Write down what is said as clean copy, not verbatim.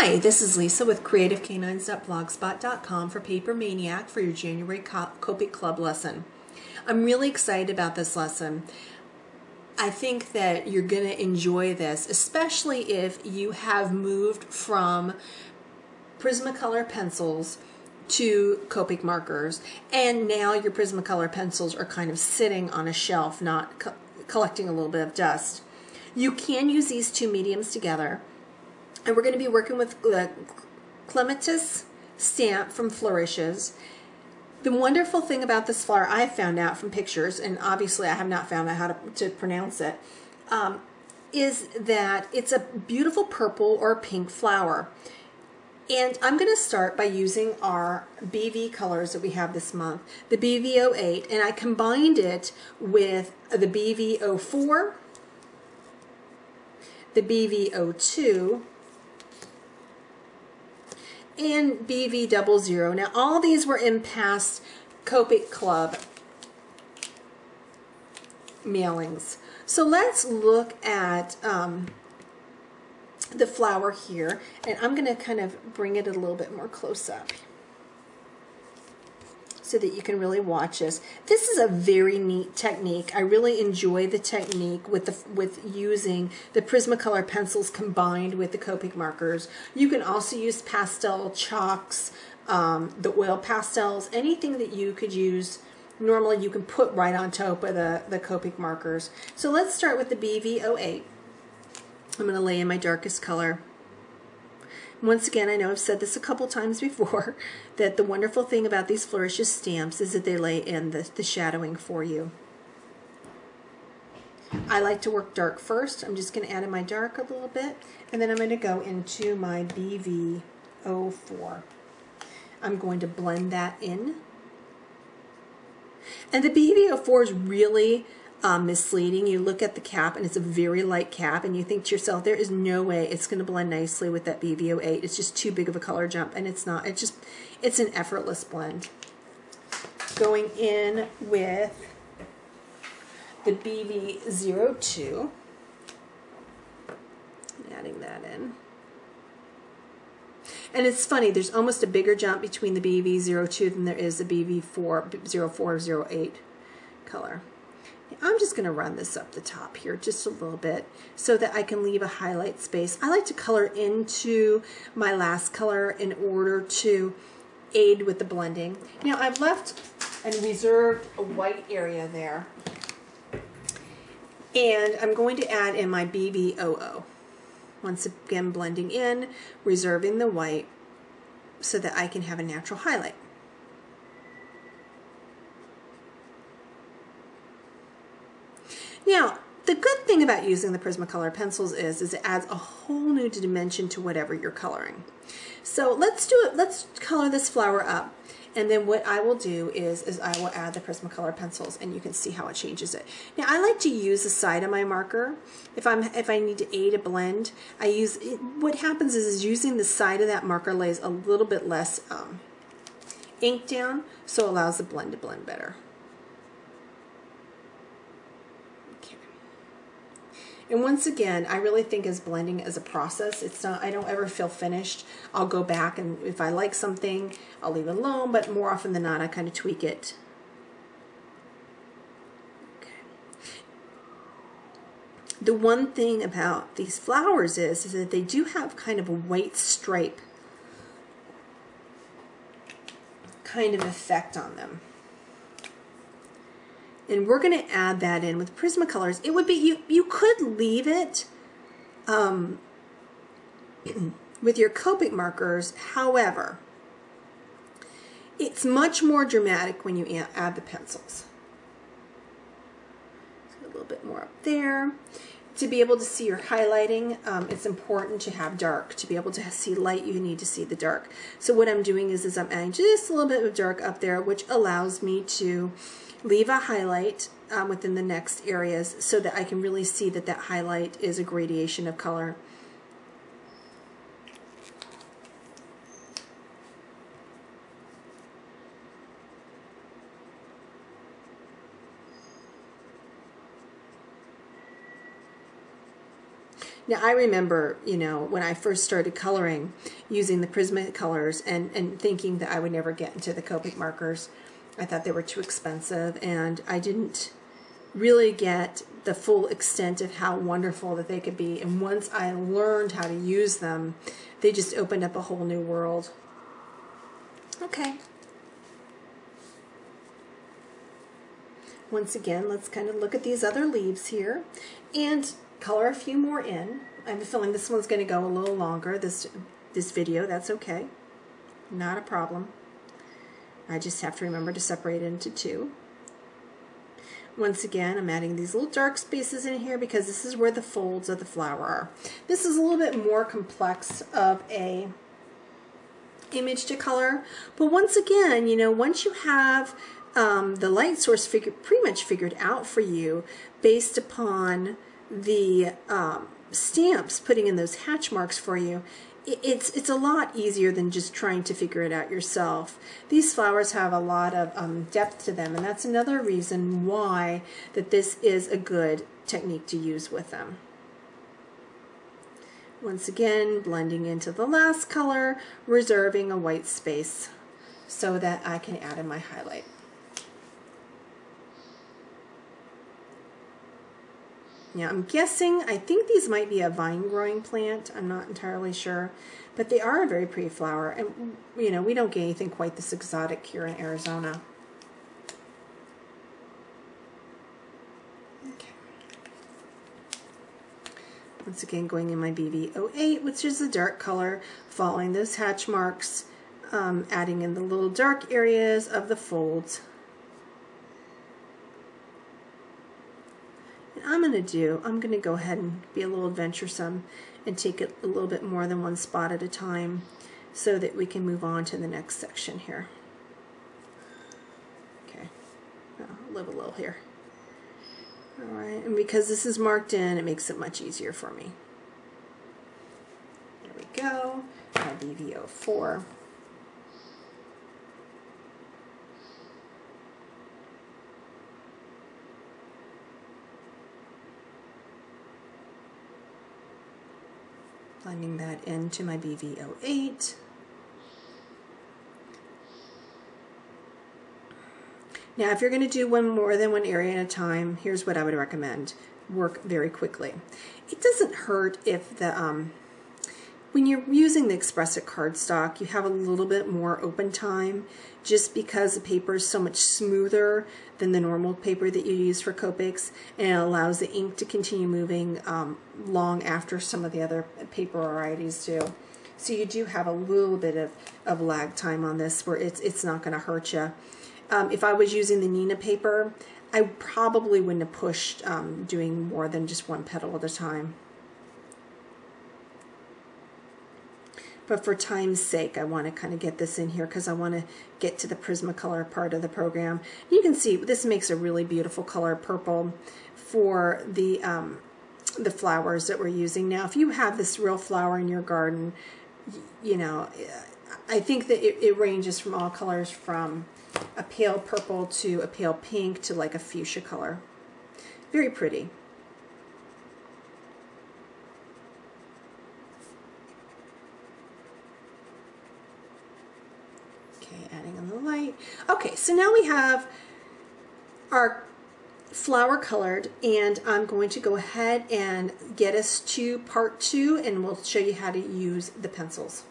Hi, this is Lisa with CreativeCanines.blogspot.com for Paper Maniac for your January Copic Club lesson. I'm really excited about this lesson. I think that you're going to enjoy this, especially if you have moved from Prismacolor pencils to Copic markers, and now your Prismacolor pencils are kind of sitting on a shelf, not collecting a little bit of dust. You can use these two mediums together. And we're going to be working with the Clematis stamp from Flourishes. The wonderful thing about this flower, I found out from pictures, and obviously I have not found out how to pronounce it, is that it's a beautiful purple or pink flower. And I'm going to start by using our BV colors that we have this month, the BV08, and I combined it with the BV04, the BV02, and BV00. Now all these were in past Copic Club mailings. So let's look at the flower here, and I'm going to kind of bring it a little bit more close up so that you can really watch this. This is a very neat technique. I really enjoy the technique with using the Prismacolor pencils combined with the Copic markers. You can also use pastel chalks, the oil pastels, anything that you could use. Normally you can put right on top of the Copic markers. So let's start with the BV08. I'm going to lay in my darkest color. Once again, I know I've said this a couple times before, that the wonderful thing about these Flourishes stamps is that they lay in the shadowing for you. I like to work dark first. I'm just going to add in my dark a little bit, and then I'm going to go into my BV04. I'm going to blend that in. And the BV04 is really misleading. You look at the cap and it's a very light cap and you think to yourself, there is no way it's going to blend nicely with that BV08. It's just too big of a color jump, and it's not. It's an effortless blend. Going in with the BV02, adding that in. And it's funny, there's almost a bigger jump between the BV02 than there is the BV0408 color. I'm just going to run this up the top here just a little bit so that I can leave a highlight space. I like to color into my last color in order to aid with the blending. Now I've left and reserved a white area there, and I'm going to add in my BV00. Once again, blending in, reserving the white so that I can have a natural highlight. Now, the good thing about using the Prismacolor pencils is it adds a whole new dimension to whatever you're coloring. So let's do it. Let's color this flower up, and then what I will do is I will add the Prismacolor pencils, and you can see how it changes it. Now, I like to use the side of my marker if I need to aid a blend. What happens is using the side of that marker lays a little bit less ink down, so it allows the blend to blend better. And once again, I really think as blending as a process. It's not, I don't ever feel finished. I'll go back, and if I like something, I'll leave it alone, but more often than not, I kind of tweak it. Okay. The one thing about these flowers is that they do have kind of a white stripe kind of effect on them. And we're going to add that in with Prismacolors. It would be, you could leave it with your Copic markers. However, it's much more dramatic when you add the pencils. So a little bit more up there. To be able to see your highlighting, it's important to have dark. To be able to see light, you need to see the dark. So what I'm doing is I'm adding just a little bit of dark up there, which allows me to leave a highlight within the next areas so that I can really see that that highlight is a gradation of color. Now I remember, you know, when I first started coloring using the Prismacolors and thinking that I would never get into the Copic markers. I thought they were too expensive, and I didn't really get the full extent of how wonderful that they could be. And once I learned how to use them, they just opened up a whole new world. Okay. Once again, let's kind of look at these other leaves here and color a few more in. I have a feeling this one's going to go a little longer, this video. That's okay. Not a problem. I just have to remember to separate it into two. Once again, I'm adding these little dark spaces in here because this is where the folds of the flower are. This is a little bit more complex of a image to color, but once again, you know, once you have the light source pretty much figured out for you based upon the stamps putting in those hatch marks for you, it's a lot easier than just trying to figure it out yourself. These flowers have a lot of depth to them, and that's another reason why that this is a good technique to use with them. Once again, blending into the last color, reserving a white space so that I can add in my highlight. Now I'm guessing, I think these might be a vine growing plant. I'm not entirely sure, but they are a very pretty flower, and you know, we don't get anything quite this exotic here in Arizona. Okay. Once again, going in my BV08, which is a dark color, following those hatch marks, adding in the little dark areas of the folds. I'm going to go ahead and be a little adventuresome and take it a little bit more than one spot at a time so that we can move on to the next section here. Okay, I'll live a little here. Alright, and because this is marked in, it makes it much easier for me. There we go, my BV04. Blending that into my BV08. Now, if you're going to do more than one area at a time, here's what I would recommend. Work very quickly. It doesn't hurt if the when you're using the Express It cardstock, you have a little bit more open time just because the paper is so much smoother than the normal paper that you use for Copics, and it allows the ink to continue moving long after some of the other paper varieties do. So you do have a little bit of lag time on this where it's not going to hurt you. If I was using the Nina paper, I probably wouldn't have pushed doing more than just one petal at a time. But for time's sake, I want to kind of get this in here because I want to get to the Prismacolor part of the program. You can see this makes a really beautiful color purple for the flowers that we're using. Now, if you have this real flower in your garden, you know, I think that it ranges from all colors from a pale purple to a pale pink to like a fuchsia color. Very pretty. Adding in the light. Okay, so now we have our flower colored, and I'm going to go ahead and get us to part 2, and we'll show you how to use the pencils.